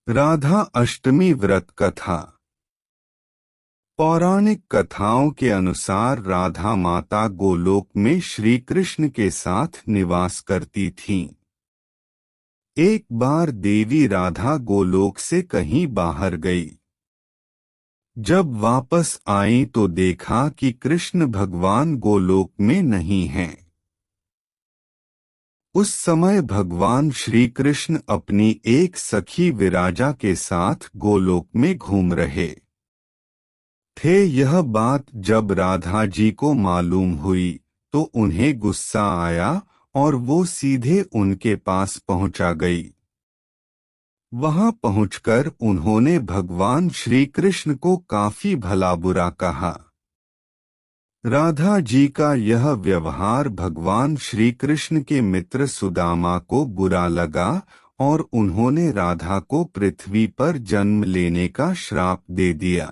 राधा अष्टमी व्रत कथा। पौराणिक कथाओं के अनुसार राधा माता गोलोक में श्री कृष्ण के साथ निवास करती थीं। एक बार देवी राधा गोलोक से कहीं बाहर गई। जब वापस आई तो देखा कि कृष्ण भगवान गोलोक में नहीं हैं। उस समय भगवान श्री कृष्ण अपनी एक सखी विराजा के साथ गोलोक में घूम रहे थे। यह बात जब राधा जी को मालूम हुई तो उन्हें गुस्सा आया और वो सीधे उनके पास पहुंचा गई। वहां पहुंचकर उन्होंने भगवान श्री कृष्ण को काफी भला बुरा कहा। राधा जी का यह व्यवहार भगवान श्री कृष्ण के मित्र सुदामा को बुरा लगा और उन्होंने राधा को पृथ्वी पर जन्म लेने का श्राप दे दिया।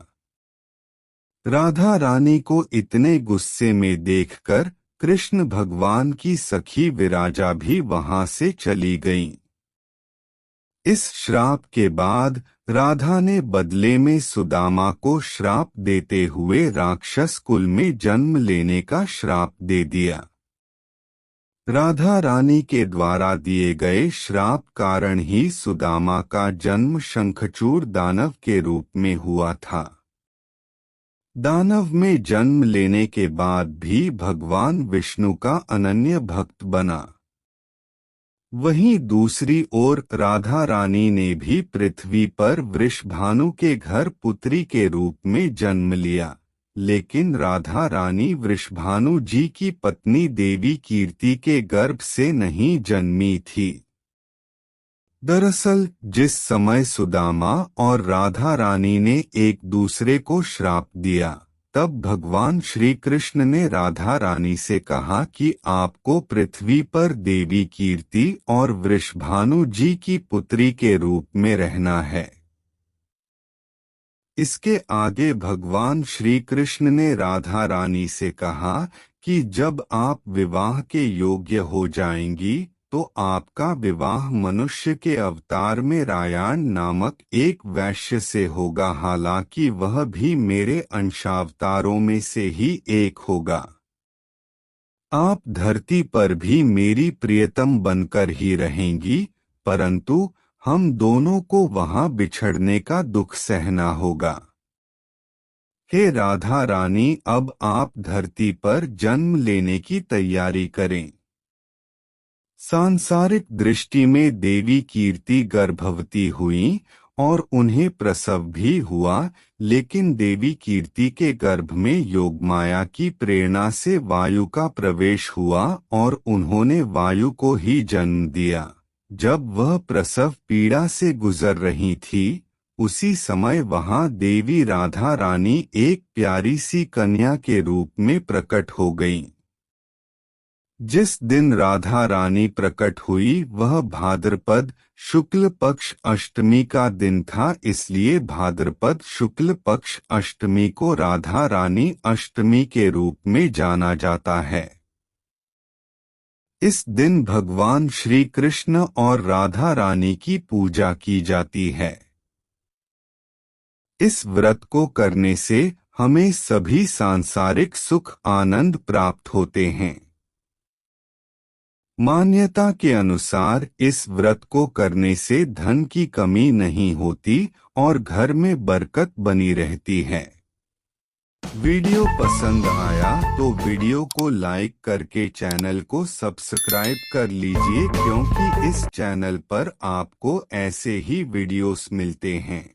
राधा रानी को इतने गुस्से में देखकर कृष्ण भगवान की सखी विराजा भी वहां से चली गईं। इस श्राप के बाद राधा ने बदले में सुदामा को श्राप देते हुए राक्षस कुल में जन्म लेने का श्राप दे दिया। राधा रानी के द्वारा दिए गए श्राप कारण ही सुदामा का जन्म शंखचूड़ दानव के रूप में हुआ था। दानव में जन्म लेने के बाद भी भगवान विष्णु का अनन्य भक्त बना। वहीं दूसरी ओर राधा रानी ने भी पृथ्वी पर वृषभानु के घर पुत्री के रूप में जन्म लिया, लेकिन राधा रानी वृषभानु जी की पत्नी देवी कीर्ति के गर्भ से नहीं जन्मी थी। दरअसल जिस समय सुदामा और राधा रानी ने एक दूसरे को श्राप दिया, तब भगवान श्री कृष्ण ने राधा रानी से कहा कि आपको पृथ्वी पर देवी कीर्ति और वृषभानु जी की पुत्री के रूप में रहना है। इसके आगे भगवान श्री कृष्ण ने राधा रानी से कहा कि जब आप विवाह के योग्य हो जाएंगी तो आपका विवाह मनुष्य के अवतार में रायान नामक एक वैश्य से होगा, हालांकि वह भी मेरे अंशावतारों में से ही एक होगा। आप धरती पर भी मेरी प्रियतम बनकर ही रहेंगी, परंतु हम दोनों को वहां बिछड़ने का दुख सहना होगा। हे राधा रानी, अब आप धरती पर जन्म लेने की तैयारी करें। सांसारिक दृष्टि में देवी कीर्ति गर्भवती हुई और उन्हें प्रसव भी हुआ, लेकिन देवी कीर्ति के गर्भ में योगमाया की प्रेरणा से वायु का प्रवेश हुआ और उन्होंने वायु को ही जन्म दिया। जब वह प्रसव पीड़ा से गुजर रही थी, उसी समय वहां देवी राधा रानी एक प्यारी सी कन्या के रूप में प्रकट हो गईं। जिस दिन राधा रानी प्रकट हुई वह भाद्रपद शुक्ल पक्ष अष्टमी का दिन था, इसलिए भाद्रपद शुक्ल पक्ष अष्टमी को राधा रानी अष्टमी के रूप में जाना जाता है। इस दिन भगवान श्री कृष्ण और राधा रानी की पूजा की जाती है। इस व्रत को करने से हमें सभी सांसारिक सुख आनंद प्राप्त होते हैं। मान्यता के अनुसार इस व्रत को करने से धन की कमी नहीं होती और घर में बरकत बनी रहती है। वीडियो पसंद आया तो वीडियो को लाइक करके चैनल को सब्सक्राइब कर लीजिए, क्योंकि इस चैनल पर आपको ऐसे ही वीडियोस मिलते हैं।